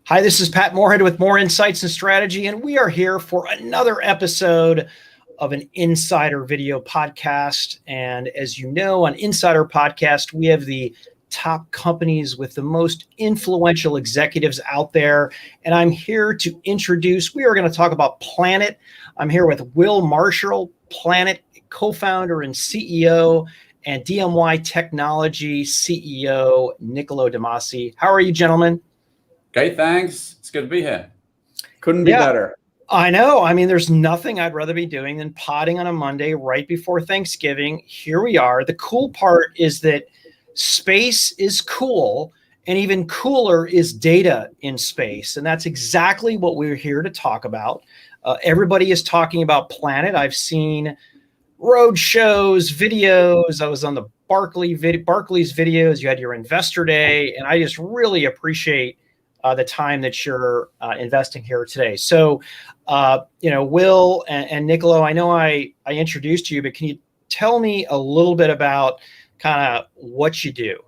Hi, this is Pat Moorhead with More Insights and Strategy, and we are here for another episode of an Insider video podcast. And as you know, on Insider Podcast, we have the top companies with the most influential executives out there. And I'm here to introduce, we are going to talk about Planet. I'm here with Will Marshall, Planet co-founder and CEO, and dMY Technology CEO, Niccolo Masi. How are you, gentlemen? Great, thanks. It's good to be here. Couldn't be better. I know. I mean, there's nothing I'd rather be doing than potting on a Monday right before Thanksgiving. Here we are. The cool part is that space is cool, and even cooler is data in space. And that's exactly what we're here to talk about. Everybody is talking about Planet. I've seen road shows, videos. I was on the Barclays videos. You had your investor day, and I just really appreciate the time that you're investing here today. So, Will and Niccolo, I know I introduced you, but can you tell me a little bit about kind of what you do?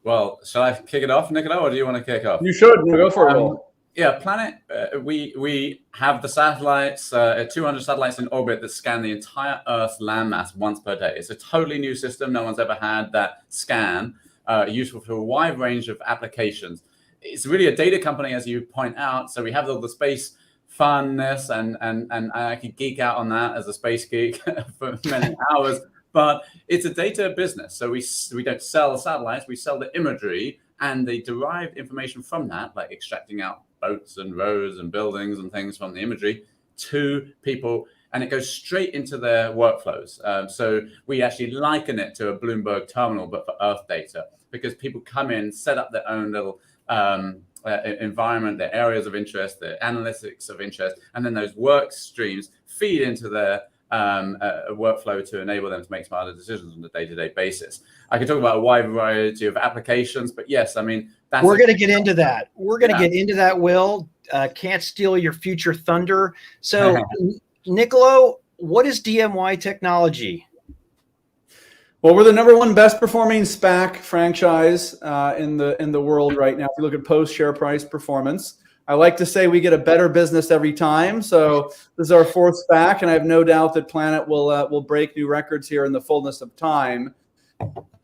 Well, shall I kick it off, Niccolo, or do you want to kick off? You should. Go for it, Will. Yeah, Planet, we have the satellites, 200 satellites in orbit that scan the entire Earth's landmass once per day. It's a totally new system. No one's ever had that scan, useful for a wide range of applications. It's really a data company, as you point out. So we have all the space funness, and I could geek out on that as a space geek for many hours. But it's a data business. So we don't sell satellites, we sell the imagery and the derived information from that, like extracting out boats and roads and buildings and things from the imagery to people, and it goes straight into their workflows. So we actually liken it to a Bloomberg terminal, but for Earth data, because people come in, set up their own little environment, their areas of interest, their analytics of interest, and then those work streams feed into their workflow to enable them to make smarter decisions on a day-to-day basis. I could talk about a wide variety of applications, but yes, I mean, we're going to get into that. We're going to get into that, Will. Can't steal your future thunder. So, Niccolo, what is dMY Technology? Well, we're the #1 best performing SPAC franchise in the world right now. If you look at post share price performance, I like to say we get a better business every time. So this is our 4th SPAC, and I have no doubt that Planet will break new records here in the fullness of time.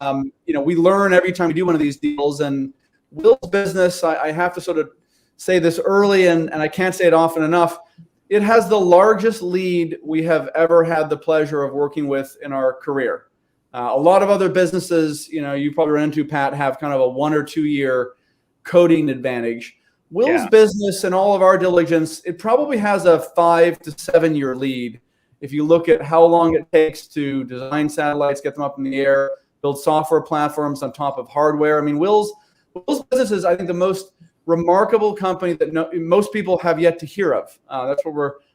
We learn every time we do one of these deals. And Will's business, I have to sort of say this early, and I can't say it often enough. It has the largest lead we have ever had the pleasure of working with in our career. A lot of other businesses, you probably run into, Pat, have kind of a 1 or 2 year coding advantage. Will's business and all of our diligence, it probably has a 5 to 7 year lead. If you look at how long it takes to design satellites, get them up in the air, build software platforms on top of hardware. I mean, Will's business is, I think, the most remarkable company that most people have yet to hear of. That's what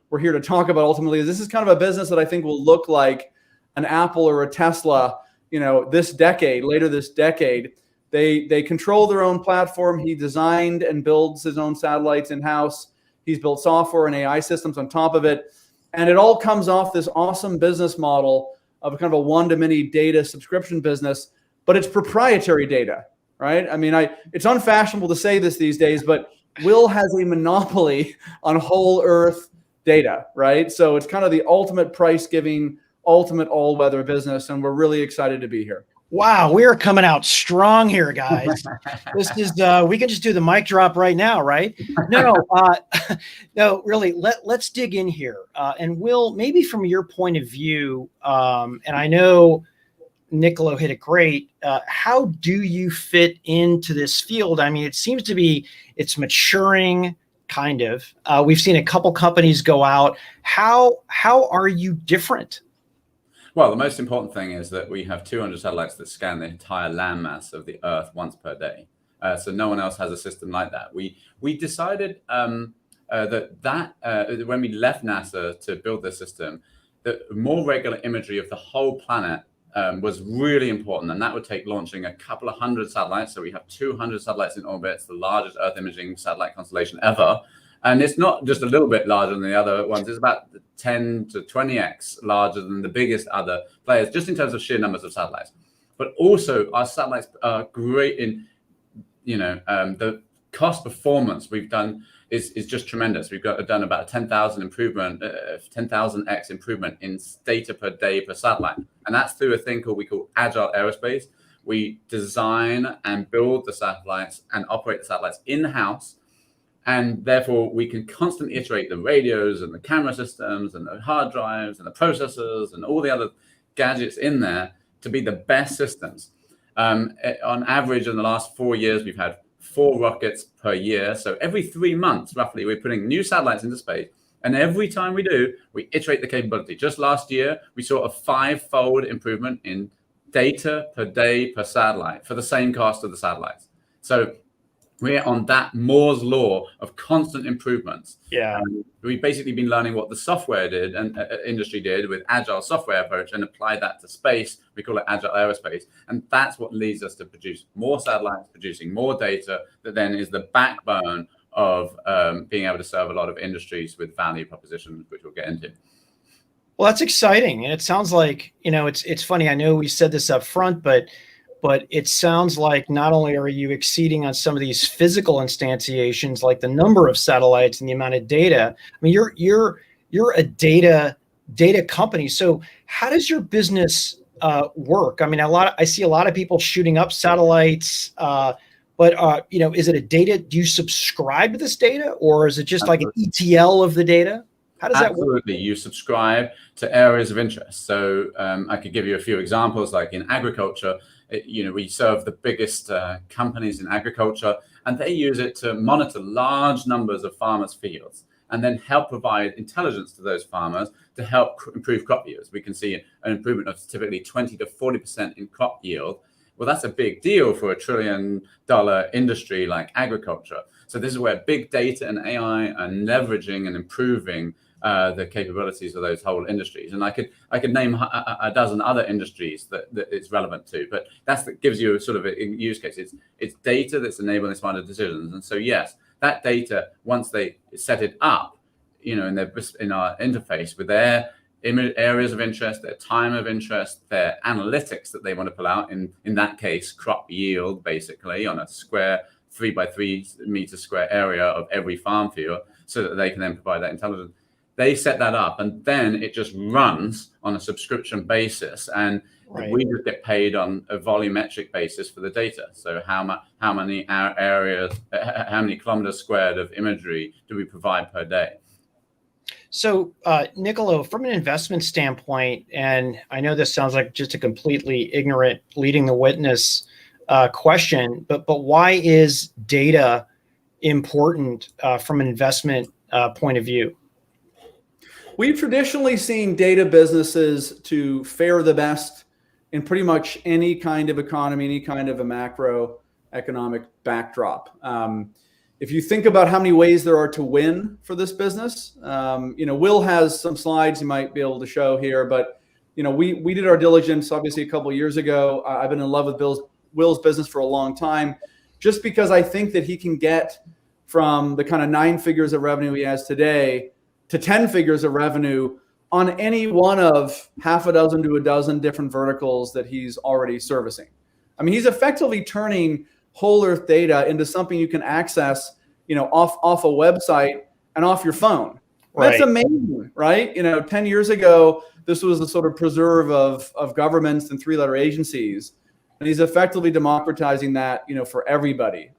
we're here to talk about ultimately. This is kind of a business that I think will look like an Apple or a Tesla, later this decade. They control their own platform. He designed and builds his own satellites in-house. He's built software and AI systems on top of it. And it all comes off this awesome business model of a kind of a one-to-many data subscription business, but it's proprietary data, right? I mean, it's unfashionable to say this these days, but Will has a monopoly on whole Earth data, right? So it's kind of the ultimate price-giving, ultimate all-weather business, and we're really excited to be here. Wow, we are coming out strong here, guys. This is we can just do the mic drop right now, right? No, really. Let's dig in here. And Will, maybe from your point of view, and I know Niccolo hit it great. How do you fit into this field? I mean, it seems to be it's maturing, kind of. We've seen a couple companies go out. How are you different? Well, the most important thing is that we have 200 satellites that scan the entire landmass of the Earth once per day. So no one else has a system like that. We decided that when we left NASA to build this system, that more regular imagery of the whole planet was really important, and that would take launching a couple of hundred satellites. So we have 200 satellites in orbit. It's the largest Earth imaging satellite constellation ever. And it's not just a little bit larger than the other ones. It's about 10 to 20x larger than the biggest other players, just in terms of sheer numbers of satellites. But also our satellites are great in, the cost performance we've done is just tremendous. We've done about a 10,000 improvement, 10,000x improvement in data per day per satellite, and that's through a thing we call agile aerospace. We design and build the satellites and operate the satellites in-house, and therefore we can constantly iterate the radios and the camera systems and the hard drives and the processors and all the other gadgets in there to be the best systems. On average, in the last 4 years, we've had 4 rockets per year. So every 3 months, roughly, we're putting new satellites into space. And every time we do, we iterate the capability. Just last year, we saw a 5-fold improvement in data per day per satellite for the same cost of the satellites. So we're on that Moore's law of constant improvements. Yeah. We've basically been learning what the software did and industry did with agile software approach and apply that to space. We call it agile aerospace. And that's what leads us to produce more satellites, producing more data that then is the backbone of being able to serve a lot of industries with value propositions, which we'll get into. Well, that's exciting. And it sounds like, it's funny. I know we said this up front, but it sounds like not only are you exceeding on some of these physical instantiations, like the number of satellites and the amount of data. I mean, you're a data company. So how does your business work? I mean, I see a lot of people shooting up satellites, but is it a data? Do you subscribe to this data, or is it just like an ETL of the data? How does that work? Absolutely. You subscribe to areas of interest. So I could give you a few examples, like in agriculture. We serve the biggest companies in agriculture, and they use it to monitor large numbers of farmers' fields and then help provide intelligence to those farmers to help improve crop yields. We can see an improvement of typically 20 to 40% in crop yield. Well, that's a big deal for $1 trillion industry like agriculture. So this is where big data and AI are leveraging and improving the capabilities of those whole industries. And I could name a dozen other industries that it's relevant to, but that gives you a sort of a use case. It's data that's enabling smarter decisions. And so, yes, that data, once they set it up, in our interface with their areas of interest, their time of interest, their analytics that they want to pull out, in that case, crop yield, basically, on a square 3 by 3 meter square area of every farm field, so that they can then provide that intelligence. They set that up, and then it just runs on a subscription basis, and we just get paid on a volumetric basis for the data. So how many areas, how many kilometers squared of imagery do we provide per day? So, Niccolo, from an investment standpoint, and I know this sounds like just a completely ignorant leading the witness question, but why is data important from an investment point of view? We've traditionally seen data businesses to fare the best in pretty much any kind of economy, any kind of a macroeconomic backdrop. If you think about how many ways there are to win for this business, Will has some slides you might be able to show here, but we did our diligence obviously a couple of years ago. I've been in love with Will's business for a long time, just because I think that he can get from the kind of 9 figures of revenue he has today to 10 figures of revenue on any one of half a dozen to a dozen different verticals that he's already servicing. I mean, he's effectively turning whole earth data into something you can access, off a website and off your phone. Right. That's amazing, right? 10 years ago, this was a sort of preserve of governments and 3-letter agencies. And he's effectively democratizing that, for everybody.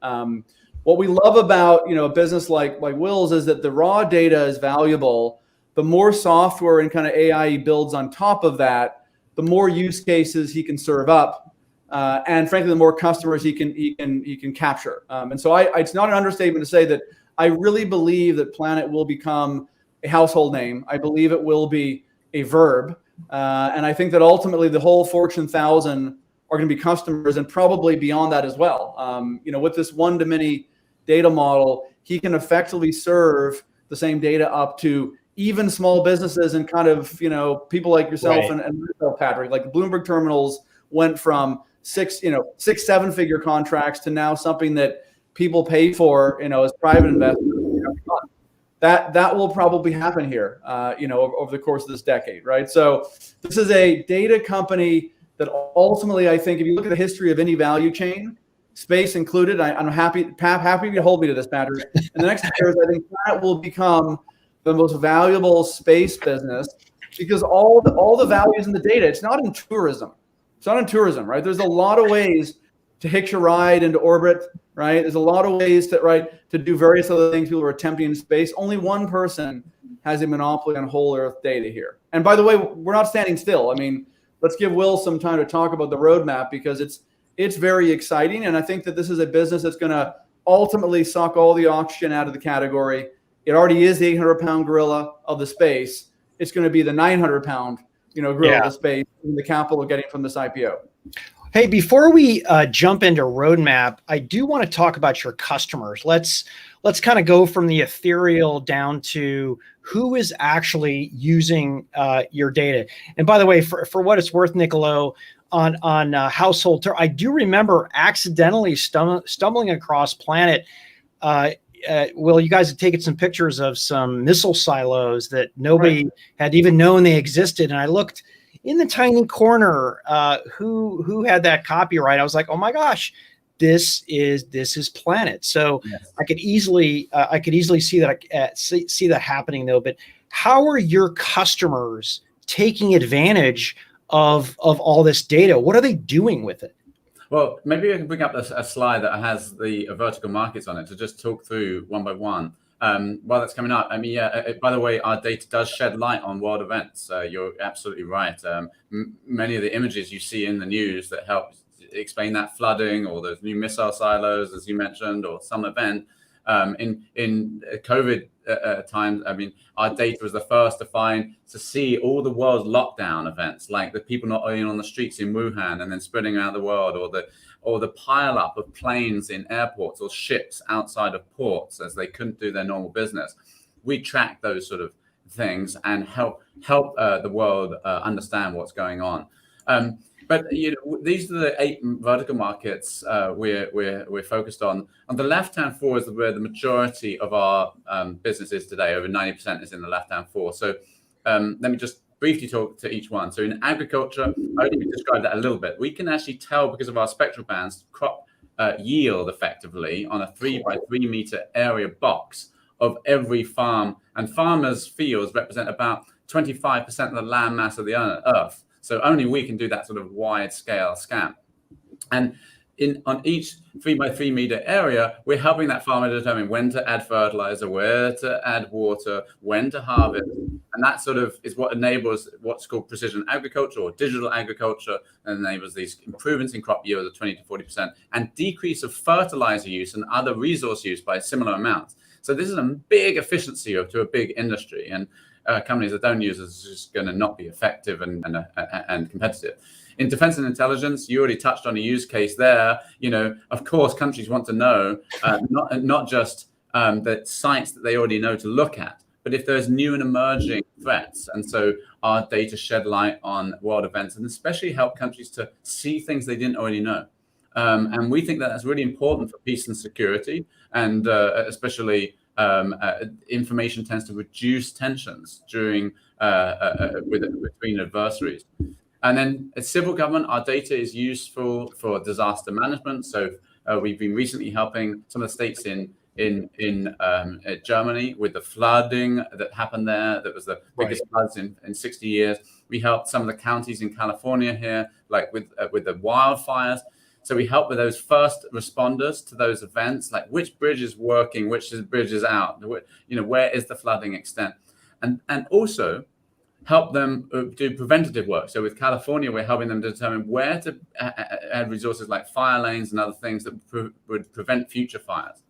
What we love about, a business like Will's is that the raw data is valuable. The more software and kind of AI he builds on top of that, the more use cases he can serve up. And frankly, the more customers he can capture. And so it's not an understatement to say that I really believe that Planet will become a household name. I believe it will be a verb. And I think that ultimately the whole Fortune 1000 are going to be customers, and probably beyond that as well. With this one-to-many data model, he can effectively serve the same data up to even small businesses and kind of, people like yourself and Patrick. Like the Bloomberg terminals went from 6-7 figure contracts to now something that people pay for, as private investors. That will probably happen here, over the course of this decade, right? So this is a data company that ultimately, I think, if you look at the history of any value chain, space included. I'm happy to hold me to this, Patrick. In the next years, I think Planet will become the most valuable space business because all the values in the data. It's not in tourism. It's not in tourism, right? There's a lot of ways to hitch a ride into orbit, right? There's a lot of ways to do various other things people are attempting in space. Only one person has a monopoly on whole Earth data here. And by the way, we're not standing still. I mean, let's give Will some time to talk about the roadmap because it's very exciting. And I think that this is a business that's going to ultimately suck all the oxygen out of the category. It already is the 800-pound gorilla of the space. It's going to be the 900-pound, gorilla of the space in the capital getting from this IPO. Hey, before we jump into roadmap, I do want to talk about your customers. Let's kind of go from the ethereal down to who is actually using your data. And by the way, for what it's worth, Niccolo, on household, I do remember accidentally stumbling across Planet. Will, you guys had taken some pictures of some missile silos that nobody had even known they existed, and I looked in the tiny corner who had that copyright. I was like, oh my gosh, this is Planet. So yes. I could easily see that happening though. But how are your customers taking advantage of all this data? What are they doing with it? Well, maybe I can bring up a slide that has the vertical markets on it to just talk through one by one. While that's coming up, I mean, by the way, our data does shed light on world events. You're absolutely right. Many of the images you see in the news that help explain that flooding or those new missile silos, as you mentioned, or some event in COVID times. I mean, our data was the first to see all the world's lockdown events, like the people not only on the streets in Wuhan and then spreading around the world, or the pile up of planes in airports or ships outside of ports as they couldn't do their normal business. We track those sort of things and help the world understand what's going on. But these are the 8 vertical markets we're focused on. On the left-hand 4 is where the majority of our business is today. Over 90% is in the left-hand 4. So let me just briefly talk to each one. So in agriculture, I already described that a little bit. We can actually tell because of our spectral bands crop yield effectively on a 3 by 3 meter area box of every farm. And farmers' fields represent about 25% of the land mass of the Earth. So only we can do that sort of wide scale scan. And on each 3 by 3 meter area, we're helping that farmer determine when to add fertilizer, where to add water, when to harvest. And that sort of is what enables what's called precision agriculture or digital agriculture, and enables these improvements in crop yield of 20 to 40% and decrease of fertilizer use and other resource use by similar amounts. So this is a big efficiency to a big industry. And companies that don't use it is just going to not be effective and competitive. In defense and intelligence, you already touched on a use case there. Of course, countries want to know not just the sites that they already know to look at, but if there's new and emerging threats. And so our data shed light on world events and especially help countries to see things they didn't already know. And we think that that's really important for peace and security, and especially information tends to reduce tensions during between adversaries. And then as civil government, our data is useful for disaster management. So we've been recently helping some of the states in Germany with the flooding that happened there. That was the biggest floods in 60 years. We helped some of the counties in California here, like with the wildfires. So we help with those first responders to those events, like which bridge is working, which bridge is out, where is the flooding extent, and also help them do preventative work. So with California, we're helping them determine where to add resources like fire lanes and other things that would prevent future fires.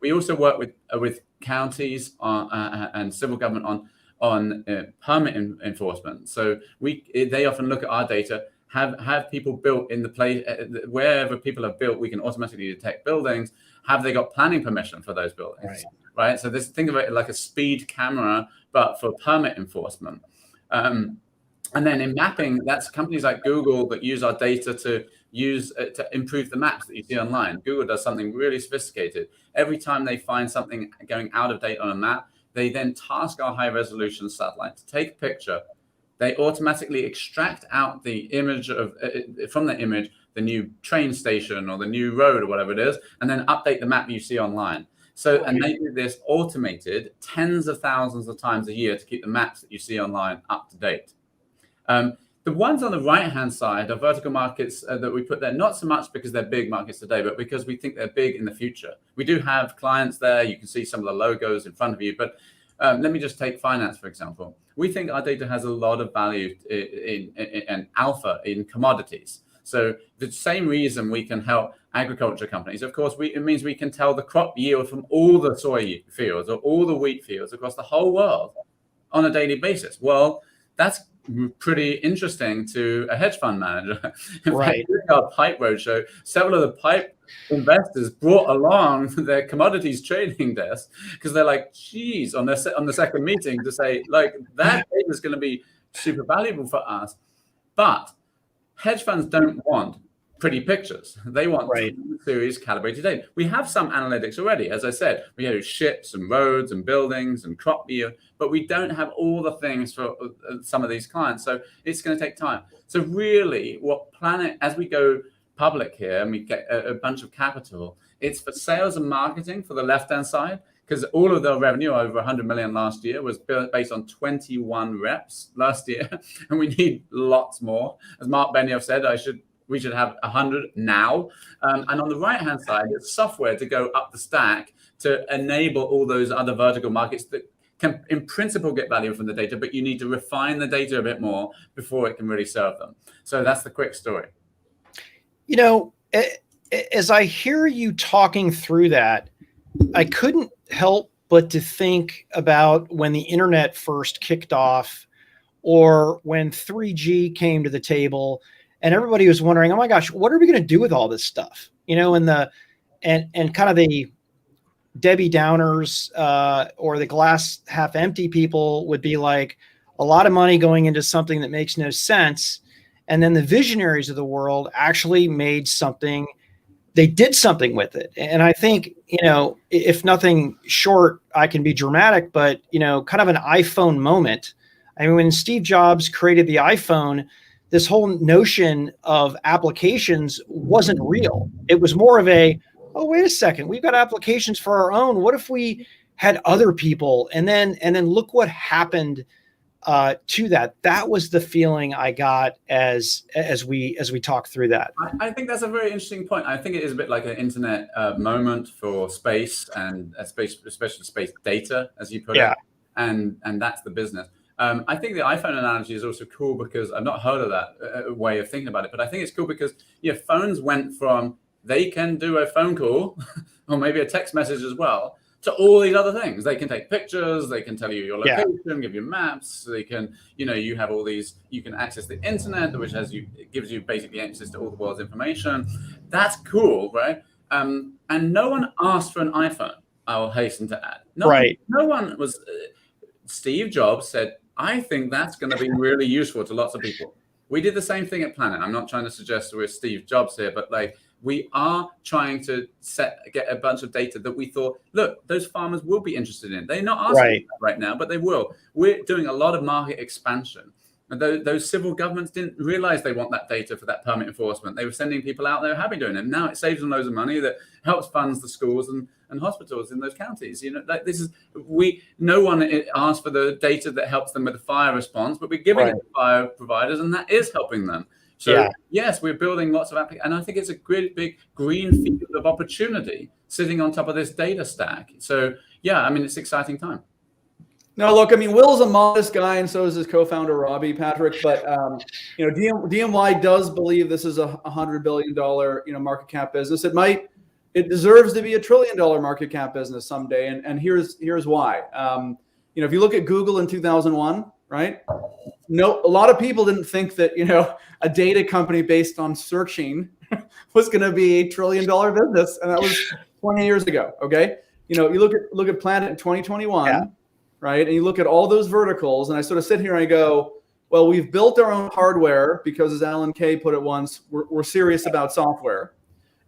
We also work with counties and civil government on permit enforcement. So they often look at our data. Have people built in the place wherever people have built, we can automatically detect buildings. Have they got planning permission for those buildings? Right. So think of it like a speed camera, but for permit enforcement. And then in mapping, that's companies like Google that use our data to improve the maps that you see online. Google does something really sophisticated. Every time they find something going out of date on a map, they then task our high resolution satellite to take a picture. They automatically extract out the image from the image, the new train station or the new road or whatever it is, and then update the map you see online. So, and they do this automated tens of thousands of times a year to keep the maps that you see online up to date. The ones on the right-hand side are vertical markets that we put there, not so much because they're big markets today, but because we think they're big in the future. We do have clients there. You can see some of the logos in front of you, but let me just take finance, for example. We think our data has a lot of value in alpha in commodities. So the same reason we can help agriculture companies, of course, it means we can tell the crop yield from all the soy fields or all the wheat fields across the whole world on a daily basis. Well, that's pretty interesting to a hedge fund manager. In fact, our pipe roadshow, several of the pipe investors brought along their commodities trading desk because they're like, geez, on the second meeting to say, like, that data is going to be super valuable for us. But hedge funds don't want pretty pictures. They want series calibrated data. We have some analytics already. As I said, we have ships and roads and buildings and crop yield, but we don't have all the things for some of these clients. So it's going to take time. So really what Planet, as we go public here and we get a bunch of capital, it's for sales and marketing for the left-hand side, because all of the revenue, over 100 million last year, was based on 21 reps last year. And we need lots more. As Mark Benioff said, we should have 100 now. And on the right-hand side, it's software to go up the stack to enable all those other vertical markets that can, in principle, get value from the data, but you need to refine the data a bit more before it can really serve them. So that's the quick story. You know, as I hear you talking through that, I couldn't help but to think about when the internet first kicked off, or when 3G came to the table, and everybody was wondering, oh my gosh, what are we going to do with all this stuff? You know, and kind of the Debbie Downers or the glass half empty people would be like, a lot of money going into something that makes no sense. And then the visionaries of the world actually made something, they did something with it. And I think, you know, if nothing short, I can be dramatic, but, you know, kind of an iPhone moment. I mean, when Steve Jobs created the iPhone, this whole notion of applications wasn't real. It was more of a, oh, wait a second, we've got applications for our own. What if we had other people? And then look what happened to that. That was the feeling I got as we talk through that. I think that's a very interesting point. I think it is a bit like an internet moment for space and especially space data, as you put it. And that's the business. I think the iPhone analogy is also cool because I've not heard of that way of thinking about it, but I think it's cool because phones went from they can do a phone call or maybe a text message as well to all these other things. They can take pictures, they can tell you your location, give you maps, they can, you have all these, you can access the internet, which gives you basically access to all the world's information. That's cool, right? And no one asked for an iPhone, I will hasten to add. No one was, Steve Jobs said, I think that's going to be really useful to lots of people. We did the same thing at Planet. I'm not trying to suggest we're Steve Jobs here, but we are trying to get a bunch of data that we thought, look, those farmers will be interested in. They're not asking right now, but they will. We're doing a lot of market expansion. And those civil governments didn't realize they want that data for that permit enforcement. They were sending people out there happy doing it. And now it saves them loads of money that helps funds the schools and hospitals in those counties. No one asked for the data that helps them with the fire response, but we're giving it to fire providers, and that is helping them. So yes, we're building lots of applications, and I think it's a great big green field of opportunity sitting on top of this data stack. So yeah, I mean, it's an exciting time. No, look, I mean, Will's a modest guy, and so is his co-founder Robbie, Patrick. But dMY does believe this is a $100 billion market cap business. It deserves to be $1 trillion market cap business someday, and here's why. If you look at Google in 2001, right? No, a lot of people didn't think that a data company based on searching was going to be $1 trillion business, and that was 20 years ago. Okay, you look at Planet in 2021, right? And you look at all those verticals, and I sort of sit here and I go, well, we've built our own hardware because, as Alan Kay put it once, we're serious about software.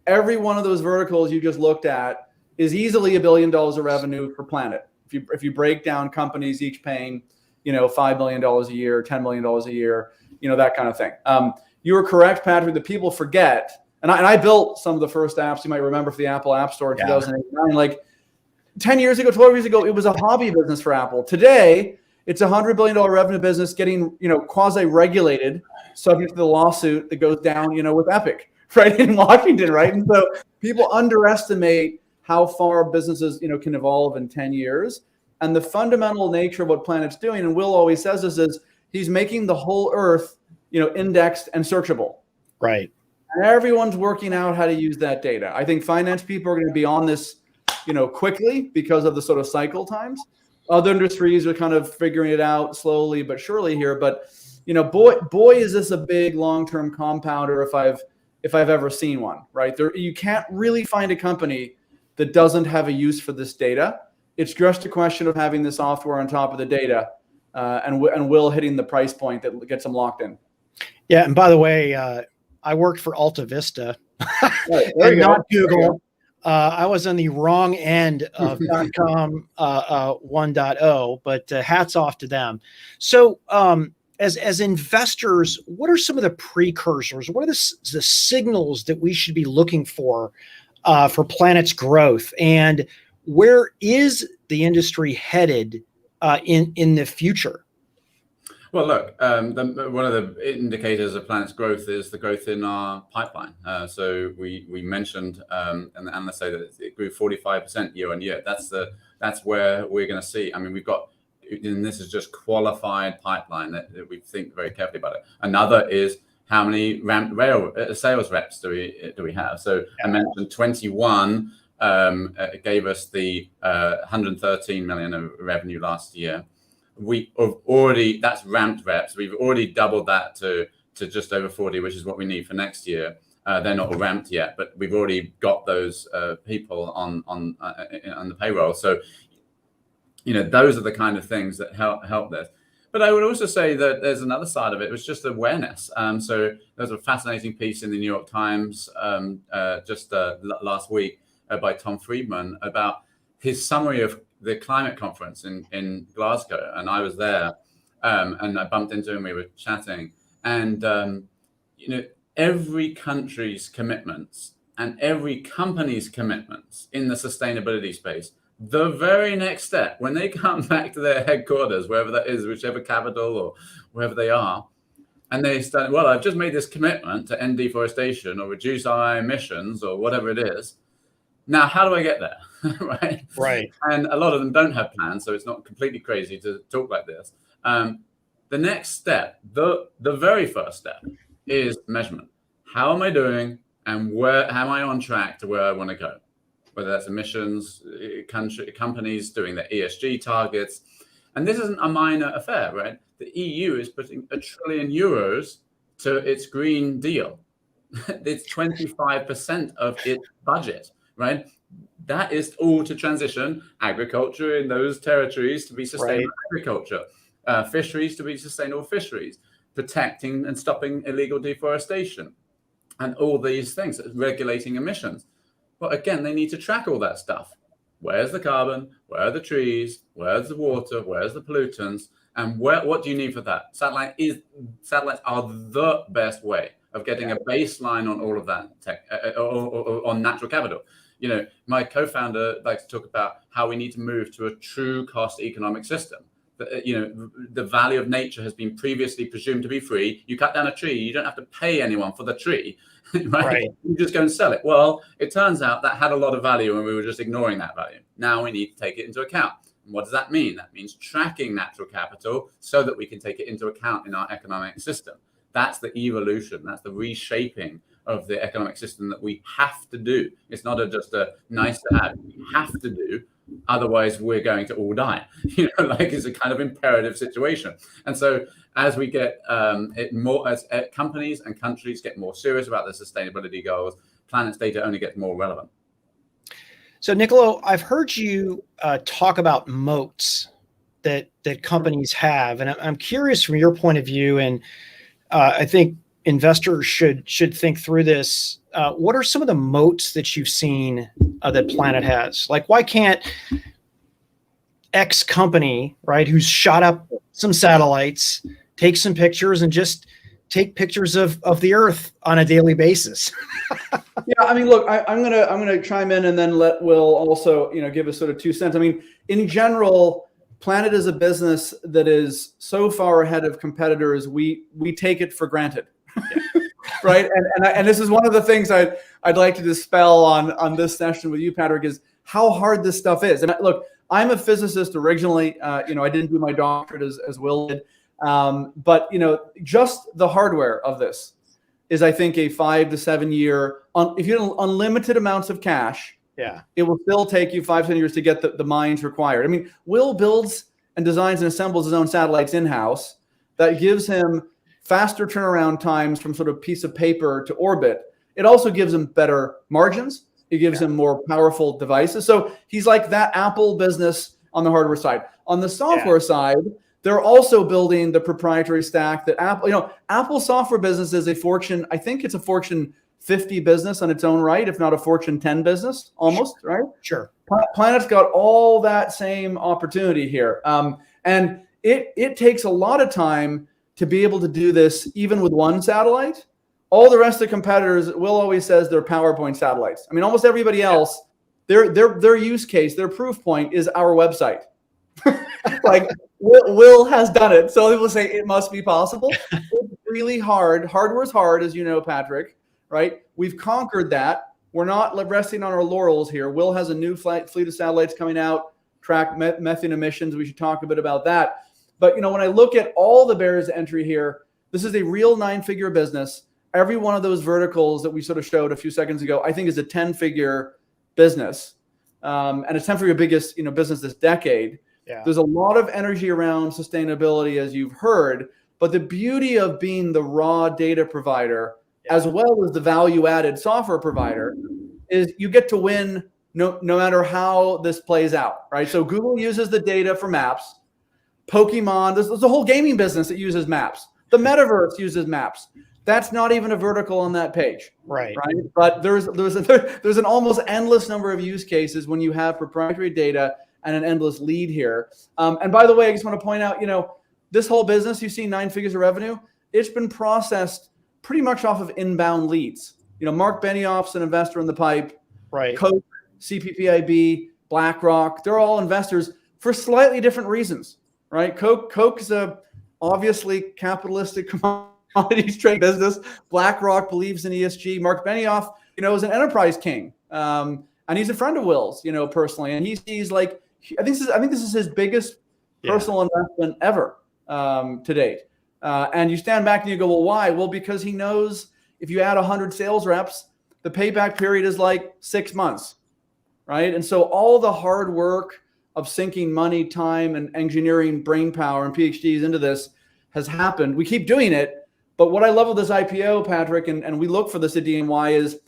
Every one of those verticals you just looked at is easily $1 billion of revenue for Planet. If you break down companies each paying, $5 million a year, $10 million a year, that kind of thing. You are correct, Patrick. The people forget And I built some of the first apps you might remember for the Apple App Store in 2009. Like 10 years ago, 12 years ago, it was a hobby business for Apple. Today, it's a $100 billion revenue business getting, quasi-regulated, subject to the lawsuit that goes down, with Epic, right, in Washington, right? And so people underestimate how far businesses, can evolve in 10 years. And the fundamental nature of what Planet's doing, and Will always says this, is he's making the whole Earth, indexed and searchable. Right. And everyone's working out how to use that data. I think finance people are going to be on this, quickly because of the sort of cycle times. Other industries are kind of figuring it out slowly but surely here. But, boy, is this a big long-term compounder if I've ever seen one, right? You can't really find a company that doesn't have a use for this data. It's just a question of having the software on top of the data and Will hitting the price point that gets them locked in. Yeah. And by the way, I worked for Alta Vista and not Google. I was on the wrong end of .com 1.0, but hats off to them. So as investors, what are some of the precursors? What are the signals that we should be looking for Planet's growth? And where is the industry headed in the future? Well, look, one of the indicators of Planet's growth is the growth in our pipeline. So we mentioned, and the analysts say that it grew 45% year on year. That's where we're going to see. I mean, we've got, and this is just qualified pipeline that we think very carefully about it. Another is how many ramped sales reps do we have? So I mentioned 21 gave us the 113 million of revenue last year. That's ramped reps. We've already doubled that to just over 40, which is what we need for next year. They're not all ramped yet, but we've already got those people on the payroll. So, those are the kind of things that help this. But I would also say that there's another side of it. It was just awareness. So there's a fascinating piece in the New York Times just last week by Tom Friedman about his summary of the climate conference in Glasgow, and I was there, and I bumped into him. We were chatting, and every country's commitments and every company's commitments in the sustainability space. The very next step, when they come back to their headquarters, wherever that is, whichever capital or wherever they are, and they start, well, I've just made this commitment to end deforestation or reduce our emissions or whatever it is. Now, how do I get there? Right. And a lot of them don't have plans, so it's not completely crazy to talk like this. The next step, the very first step, is measurement. How am I doing, and where am I on track to where I want to go? Whether that's emissions, companies doing their ESG targets, and this isn't a minor affair, right? The EU is putting €1 trillion to its Green Deal. It's 25% of its budget. Right, that is all to transition agriculture in those territories to be sustainable agriculture, fisheries to be sustainable fisheries, protecting and stopping illegal deforestation, and all these things, regulating emissions. Well, again, they need to track all that stuff. Where's the carbon? Where are the trees? Where's the water? Where's the pollutants? And what do you need for that? Satellites are the best way of getting a baseline on all of that tech, or on natural capital. My co-founder likes to talk about how we need to move to a true cost economic system. The value of nature has been previously presumed to be free. You cut down a tree, you don't have to pay anyone for the tree, right? You just go and sell it. Well, it turns out that had a lot of value and we were just ignoring that value. Now we need to take it into account. And what does that mean? That means tracking natural capital so that we can take it into account in our economic system. That's the evolution. That's the reshaping of the economic system that we have to do. It's not just a nice to have. We have to do. Otherwise, we're going to all die. It's a kind of imperative situation. And so, as we get as companies and countries get more serious about their sustainability goals, Planet's data only gets more relevant. So, Niccolo, I've heard you talk about moats that companies have, and I'm curious from your point of view, and I think investors should think through this. What are some of the moats that you've seen that Planet has? Like, why can't X company, right, who's shot up some satellites, take some pictures and just take pictures of the Earth on a daily basis. Yeah, I mean, look, I'm gonna chime in and then let Will also, give us sort of 2 cents. I mean, in general, Planet is a business that is so far ahead of competitors, we take it for granted, right? And this is one of the things I'd like to dispel on this session with you, Patrick, is how hard this stuff is. And look, I'm a physicist originally. I didn't do my doctorate as Will did, but just the hardware of this is, I think, a 5 to 7 year. If you have unlimited amounts of cash, it will still take you 5 to 7 years to get the mines required. I mean, Will builds and designs and assembles his own satellites in-house. That gives him faster turnaround times from sort of piece of paper to orbit. It also gives him better margins. It gives him more powerful devices. So he's like that Apple business on the hardware side. On the software side, they're also building the proprietary stack that Apple software business is a Fortune, I think it's a Fortune 50 business on its own right, if not a Fortune 10 business, almost, right? Sure. Planet's got all that same opportunity here. And it takes a lot of time to be able to do this even with one satellite. All the rest of the competitors, Will always says they're PowerPoint satellites. I mean, almost everybody else, their use case, their proof point is our website. Like Will has done it. So people say it must be possible. It's really hard. Hardware's hard, as you know, Patrick, right? We've conquered that. We're not resting on our laurels here. Will has a new fleet of satellites coming out, track methane emissions. We should talk a bit about that. But, when I look at all the barriers to entry here, this is a real 9-figure business. Every one of those verticals that we sort of showed a few seconds ago, I think is a 10-figure business, and a 10-figure biggest, business this decade. Yeah. There's a lot of energy around sustainability, as you've heard, but the beauty of being the raw data provider, as well as the value-added software provider, is you get to win no matter how this plays out, right? So Google uses the data for maps. Pokemon, there's a whole gaming business that uses maps. The metaverse uses maps. That's not even a vertical on that page, right? But there's an almost endless number of use cases when you have proprietary data and an endless lead here. And by the way, I just want to point out, this whole business, you see 9 figures of revenue, it's been processed pretty much off of inbound leads. Mark Benioff's an investor in the pipe, right? Coke, CPPIB, BlackRock, they're all investors for slightly different reasons, right? Coke is a obviously capitalistic commodities trade business. BlackRock believes in ESG. Mark Benioff, is an enterprise king, and he's a friend of Will's, personally. And he sees I think this is his biggest personal investment ever to date. And you stand back and you go, well, why? Well, because he knows if you add 100 sales reps, the payback period is like 6 months, right? And so all the hard work of sinking money, time, and engineering brain power and PhDs into this has happened. We keep doing it. But what I love with this IPO, Patrick, and we look for this at dMY, is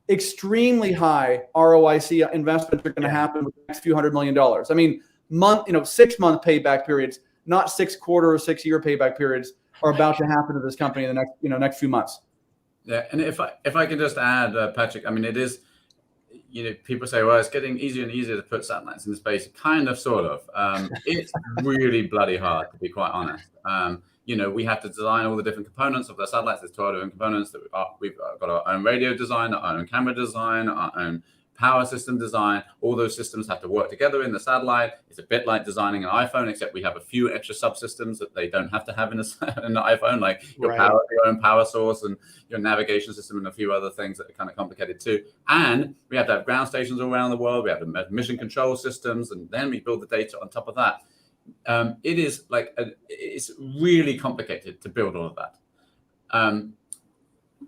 extremely high ROIC investments are going to happen with the next few $100 million. I mean, 6-month payback periods, not 6-quarter or 6-year payback periods, are about to happen to this company in the next few months. Yeah, and if I can just add, Patrick, I mean, it is, people say, well, it's getting easier and easier to put satellites in space. Kind of, sort of. It's really bloody hard, to be quite honest. We have to design all the different components of the satellites. There's 12 different components. We've got our own radio design, our own camera design, our own power system design. All those systems have to work together in the satellite. It's a bit like designing an iPhone, except we have a few extra subsystems that they don't have to have in an iPhone, like your own power source and your navigation system and a few other things that are kind of complicated too. And we have to have ground stations all around the world. We have the mission control systems, and then we build the data on top of that. It is it's really complicated to build all of that.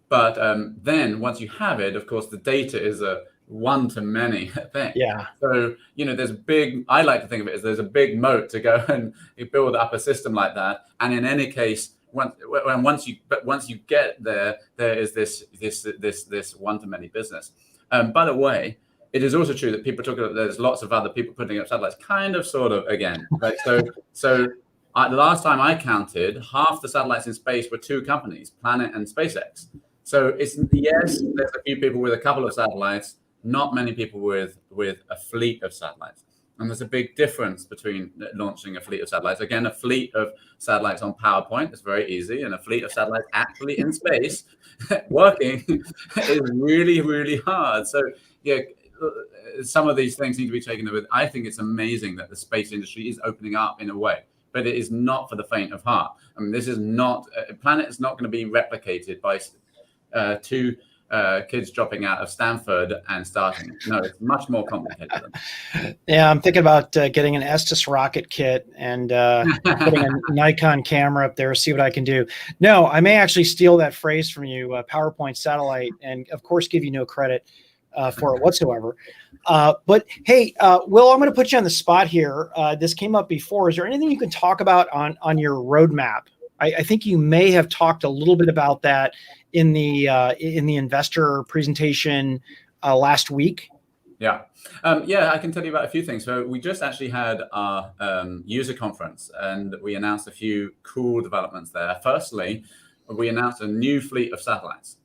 But then once you have it, of course, the data is a one-to-many thing. Yeah. So, there's I like to think of it as there's a big moat to go and build up a system like that. And in any case, once you get there, there is this one-to-many business. By the way, it is also true that people talk about there's lots of other people putting up satellites, kind of, sort of, again. Right? So the last time I counted, half the satellites in space were 2 companies, Planet and SpaceX. So there's a few people with a couple of satellites, not many people with a fleet of satellites. And there's a big difference between launching a fleet of satellites. Again, a fleet of satellites on PowerPoint is very easy, and a fleet of satellites actually in space working is really, really hard. So yeah, some of these things need to be taken with. I think it's amazing that the space industry is opening up in a way, but it is not for the faint of heart. I mean, this is not, Planet is not going to be replicated by two kids dropping out of Stanford and starting. No, it's much more complicated than that. Yeah, I'm thinking about getting an Estes rocket kit and putting a Nikon camera up there, see what I can do. No, I may actually steal that phrase from you, PowerPoint satellite, and of course give you no credit for it whatsoever. But hey, Will, I'm going to put you on the spot here. This came up before. Is there anything you can talk about on your roadmap? I think you may have talked a little bit about that in the investor presentation last week. Yeah. I can tell you about a few things. So we just actually had our user conference, and we announced a few cool developments there. Firstly, we announced a new fleet of satellites.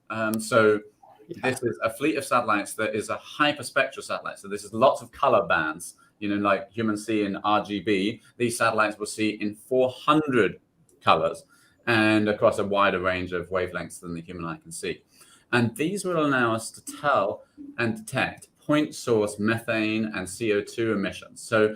This is a fleet of satellites that is a hyperspectral satellite. So this is lots of color bands, like humans see in RGB. These satellites will see in 400 colors and across a wider range of wavelengths than the human eye can see. And these will allow us to tell and detect point source methane and CO2 emissions. So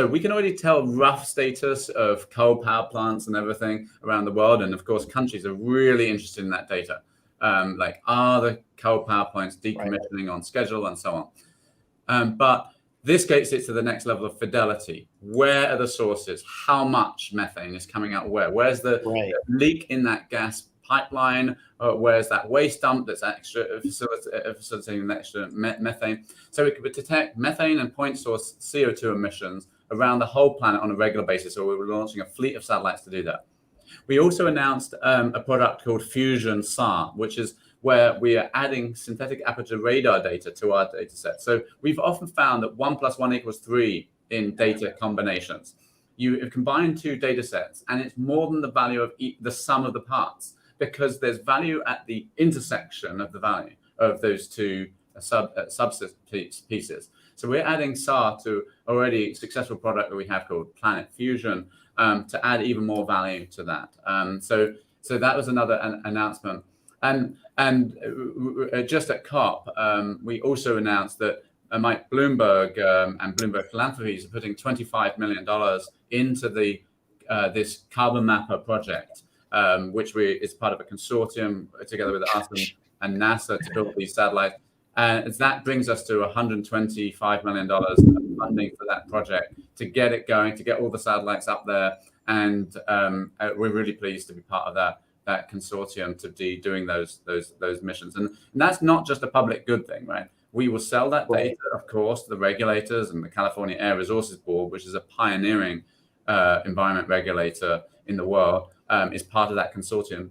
we can already tell rough status of coal power plants and everything around the world. And of course, countries are really interested in that data. Like, are the coal power plants decommissioning on schedule and so on? But this gets it to the next level of fidelity. Where are the sources? How much methane is coming out where? Where's the leak in that gas pipeline? Where's that waste dump that's extra facilitating the extra methane? So it could detect methane and point source CO2 emissions around the whole planet on a regular basis. So we were launching a fleet of satellites to do that. We also announced a product called Fusion SAR, which is where we are adding synthetic aperture radar data to our data set. So we've often found that 1 + 1 = 3 in data combinations. You combine two data sets, and it's more than the value of the sum of the parts, because there's value at the intersection of the value of those two pieces. So we're adding SAR to already successful product that we have called Planet Fusion to add even more value to that. So that was another announcement. And just at COP, we also announced that Mike Bloomberg and Bloomberg Philanthropies are putting $25 million into this Carbon Mapper project, which is part of a consortium together with us and NASA to build these satellites. And that brings us to $125 million of funding for that project to get it going, to get all the satellites up there. And we're really pleased to be part of that consortium to be doing those missions. And that's not just a public good thing, right? We will sell that data, of course, to the regulators, and the California Air Resources Board, which is a pioneering environment regulator in the world, is part of that consortium.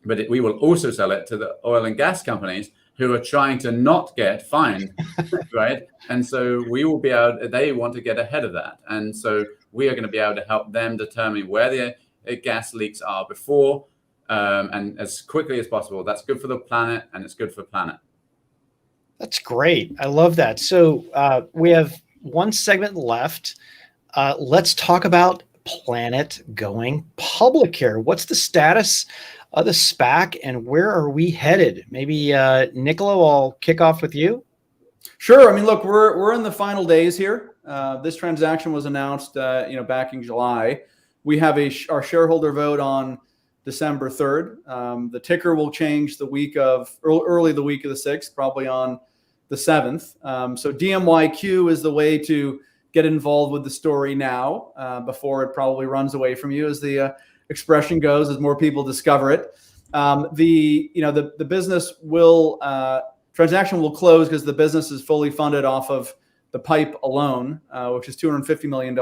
But we will also sell it to the oil and gas companies who are trying to not get fined, right? And so we will be able, they want to get ahead of that. And so we are going to be able to help them determine where the gas leaks are before and as quickly as possible. That's good for the planet, and it's good for the planet. That's great. I love that. So we have one segment left. Let's talk about Planet going public here. What's the status of the SPAC, and where are we headed? Maybe Niccolo, I'll kick off with you. Sure. I mean, look, we're in the final days here. This transaction was announced, back in July. We have our shareholder vote on December 3rd. The ticker will change the week of early the week of the 6th, probably on the 7th. So dMYQ is the way to get involved with the story now, before it probably runs away from you, as the expression goes, as more people discover it. The business transaction will close because the business is fully funded off of the PIPE alone, which is $250 million.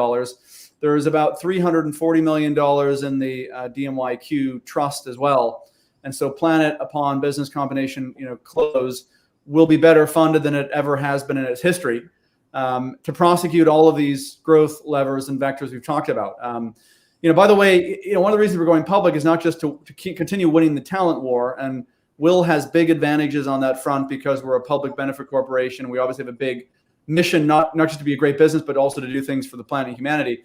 There is about $340 million in the dMYQ trust as well. And so Planet, upon business combination close, will be better funded than it ever has been in its history to prosecute all of these growth levers and vectors we've talked about. By the way, one of the reasons we're going public is not just to continue winning the talent war. And Will has big advantages on that front because we're a public benefit corporation. We obviously have a big mission, not just to be a great business, but also to do things for the planet and humanity.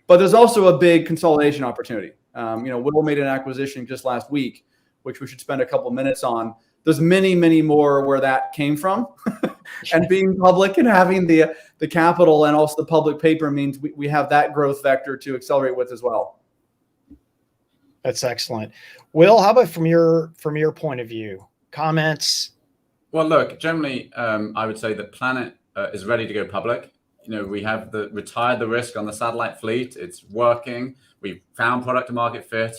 But there's also a big consolidation opportunity. Will made an acquisition just last week, which we should spend a couple minutes on. There's many, many more where that came from. And being public and having the capital and also the public paper means we have that growth vector to accelerate with as well. That's excellent. Will, how about from your point of view? Comments? Well, look, generally, I would say the Planet is ready to go public. We have retired the risk on the satellite fleet. It's working. We've found product to market fit,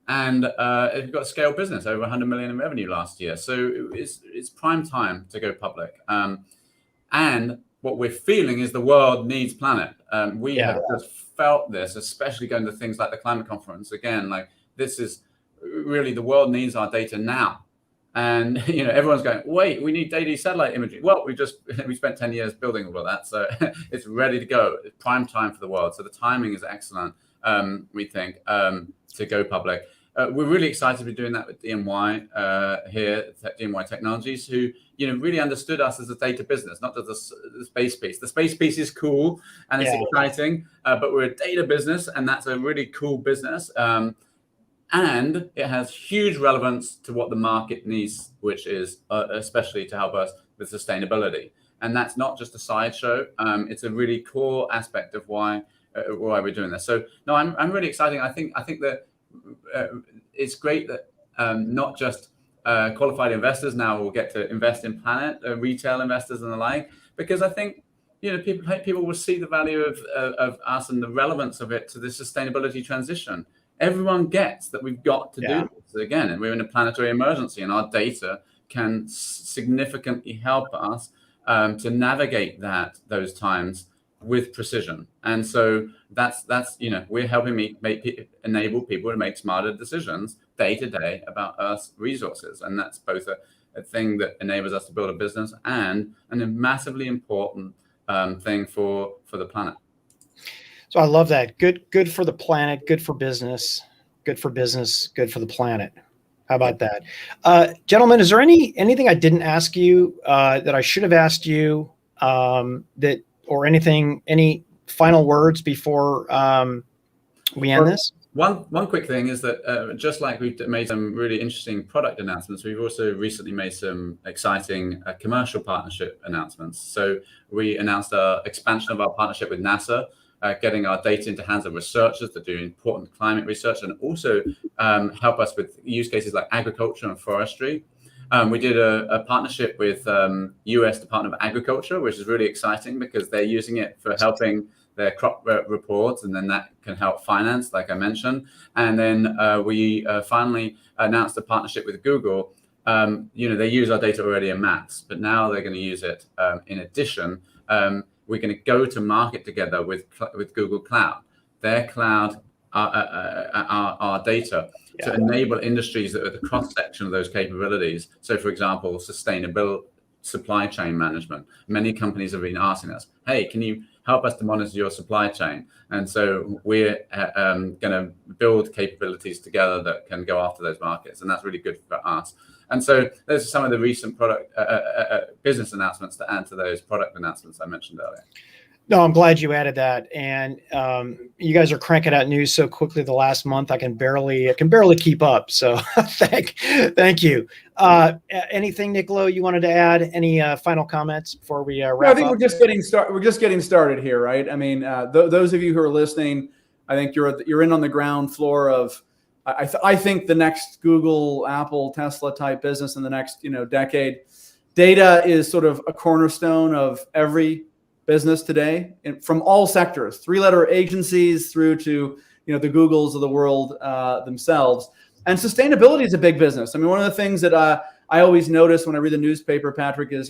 and we've got a scale business over 100 million in revenue last year. So it's prime time to go public. And what we're feeling is the world needs Planet. We have just felt this, especially going to things like the climate conference. Again, like this is really the world needs our data now. And everyone's going, wait, we need daily satellite imagery. Well, we spent 10 years building all of that, so it's ready to go. It's prime time for the world. So the timing is excellent, we think, to go public. We're really excited to be doing that with dMY here at dMY Technologies, who really understood us as a data business, not just the space piece. The space piece is cool and it's exciting, but we're a data business, and that's a really cool business. And it has huge relevance to what the market needs, which is especially to help us with sustainability. And that's not just a sideshow. It's a really core aspect of why we're doing this. So no, I'm really excited. I think that it's great that not just qualified investors now will get to invest in Planet, retail investors and the like, because I think people will see the value of us and the relevance of it to the sustainability transition. Everyone gets that we've got to do this again, and we're in a planetary emergency, and our data can significantly help us to navigate those times with precision. And so that's we're helping enable people to make smarter decisions day to day about Earth's resources, and that's both a thing that enables us to build a business and a massively important thing for the planet. So I love that. Good for the planet, good for business, good for business, good for the planet. How about that? Gentlemen, is there anything I didn't ask you that I should have asked you or any final words before we end this? One quick thing is that just like we've made some really interesting product announcements, we've also recently made some exciting commercial partnership announcements. So we announced our expansion of our partnership with NASA, getting our data into hands of researchers that do important climate research and also help us with use cases like agriculture and forestry. We did a partnership with US Department of Agriculture, which is really exciting because they're using it for helping their crop reports, and then that can help finance, like I mentioned. And then we finally announced a partnership with Google. They use our data already in Maps, but now they're going to use it in addition. We're going to go to market together with Google Cloud. Their cloud, our data, to enable industries that are the cross section of those capabilities. So, for example, sustainable supply chain management. Many companies have been asking us, "Hey, can you help us to monitor your supply chain?" And so we're going to build capabilities together that can go after those markets, and that's really good for us. And so those are some of the recent product business announcements to add to those product announcements I mentioned earlier. No, I'm glad you added that. And you guys are cranking out news so quickly the last month, I can barely keep up. So thank you. Anything, Niccolo, you wanted to add? Any final comments before we wrap up? I think we're just getting started here, right? I mean, those of you who are listening, I think you're in on the ground floor of, I think the next Google, Apple, Tesla type business in the next decade. Data is sort of a cornerstone of every business today, from all sectors, 3-letter agencies through to the Googles of the world themselves. And sustainability is a big business. I mean, one of the things that I always notice when I read the newspaper, Patrick, is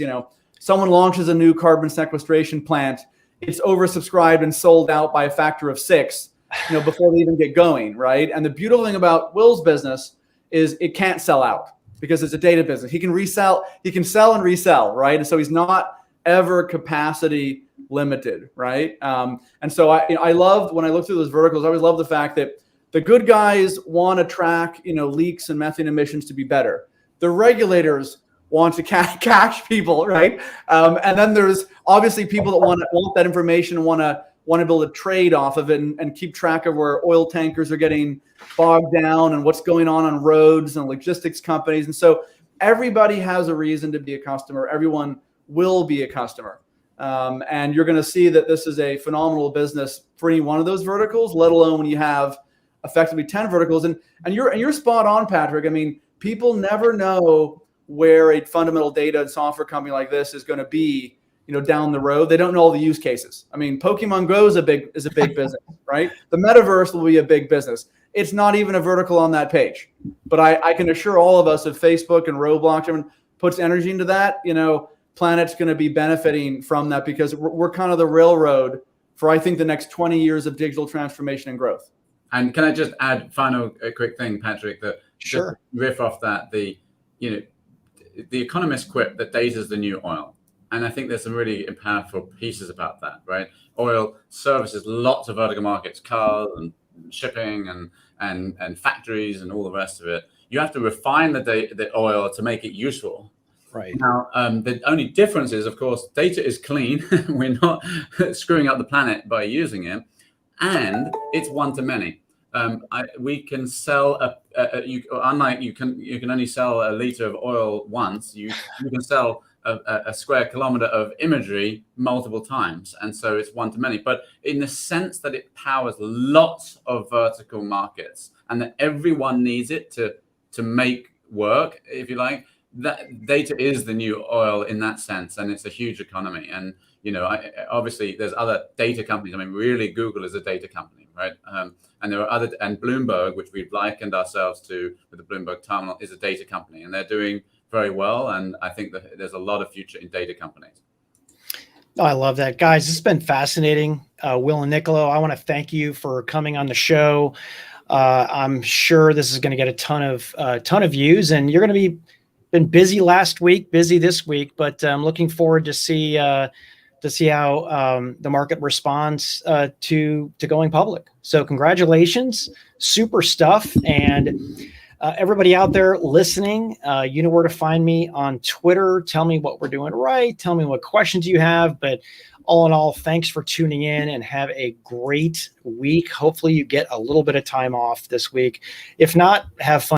someone launches a new carbon sequestration plant, it's oversubscribed and sold out by a factor of 6. Before they even get going, right? And the beautiful thing about Will's business is it can't sell out because it's a data business. He can sell and resell, right? And so he's not ever capacity limited, right? And so I loved when I looked through those verticals. I always love the fact that the good guys want to track, leaks and methane emissions to be better. The regulators want to catch people, right? And then there's obviously people that want that information, want to be able to trade off of it and keep track of where oil tankers are getting bogged down and what's going on roads and logistics companies. And so everybody has a reason to be a customer. Everyone will be a customer. And you're going to see that this is a phenomenal business for any one of those verticals, let alone when you have effectively 10 verticals. And you're spot on, Patrick. I mean, people never know where a fundamental data and software company like this is going to be, down the road. They don't know all the use cases. I mean, Pokemon Go is a big business, right? The metaverse will be a big business. It's not even a vertical on that page, but I can assure all of us, if Facebook and Roblox, everyone puts energy into that, Planet's going to be benefiting from that, because we're kind of the railroad for, I think, the next 20 years of digital transformation and growth. And can I just add a quick thing, Patrick, that sure, just riff off that, the economists quip that data is the new oil. And I think there's some really powerful pieces about that, right? Oil services lots of vertical markets, cars and shipping and factories and all the rest of it. You have to refine the oil to make it useful. Right. Now, the only difference is, of course, data is clean. We're not screwing up the planet by using it. And it's one-to-many. We can sell unlike you can only sell a liter of oil once. You can sell a square kilometer of imagery multiple times, and so it's one-to-many. But in the sense that it powers lots of vertical markets, and that everyone needs it to make work, if you like, that data is the new oil in that sense, and it's a huge economy. And obviously there's other data companies. I mean, really, Google is a data company, right? And there are and Bloomberg, which we've likened ourselves to with the Bloomberg terminal, is a data company, and they're doing very well. And I think that there's a lot of future in data companies. Oh, I love that, guys. It's been fascinating. Will and Niccolo, I want to thank you for coming on the show. I'm sure this is going to get a ton of views, and you're going to been busy last week, busy this week, but I'm looking forward to see how the market responds to going public. So congratulations, super stuff. And everybody out there listening, you know where to find me on Twitter. Tell me what we're doing right. Tell me what questions you have. But all in all, thanks for tuning in, and have a great week. Hopefully you get a little bit of time off this week. If not, have fun.